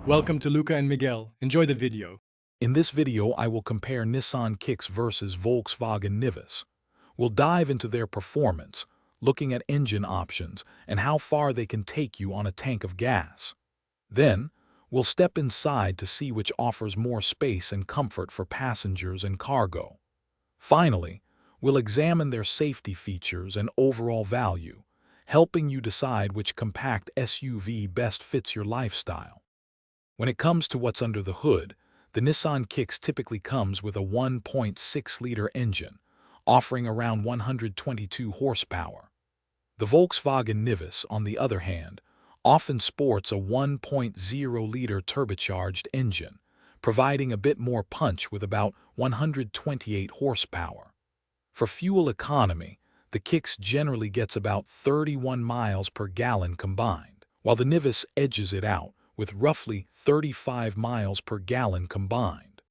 Welcome to Luca and Miguel. Enjoy the video. In this video, I will compare Nissan Kicks versus Volkswagen Nivus. We'll dive into their performance, looking at engine options and how far they can take you on a tank of gas. Then, we'll step inside to see which offers more space and comfort for passengers and cargo. Finally, we'll examine their safety features and overall value, helping you decide which compact SUV best fits your lifestyle. When it comes to what's under the hood, the Nissan Kicks typically comes with a 1.6-liter engine, offering around 122 horsepower. The Volkswagen Nivus, on the other hand, often sports a 1.0-liter turbocharged engine, providing a bit more punch with about 128 horsepower. For fuel economy, the Kicks generally gets about 31 miles per gallon combined, while the Nivus edges it out with roughly 35 miles per gallon combined.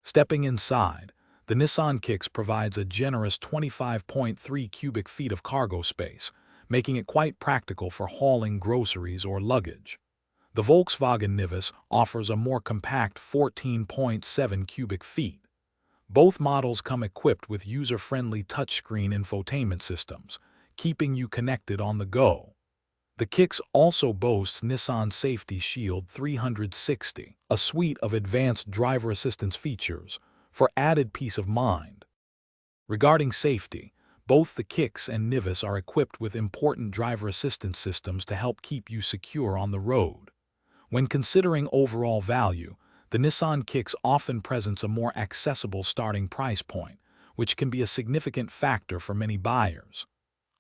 Stepping inside, the Nissan Kicks provides a generous 25.3 cubic feet of cargo space, making it quite practical for hauling groceries or luggage. The Volkswagen Nivus offers a more compact 14.7 cubic feet. Both models come equipped with user-friendly touchscreen infotainment systems, keeping you connected on the go. The Kicks also boasts Nissan Safety Shield 360, a suite of advanced driver assistance features for added peace of mind. Regarding safety, both the Kicks and Nivus are equipped with important driver assistance systems to help keep you secure on the road. When considering overall value, the Nissan Kicks often presents a more accessible starting price point, which can be a significant factor for many buyers.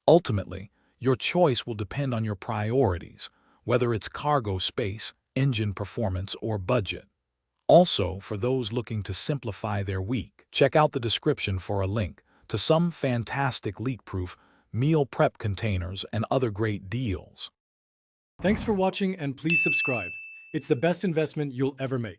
Ultimately, your choice will depend on your priorities, whether it's cargo space, engine performance, or budget. Also, for those looking to simplify their week, check out the description for a link to some fantastic leak-proof meal prep containers and other great deals. Thanks for watching and please subscribe. It's the best investment you'll ever make.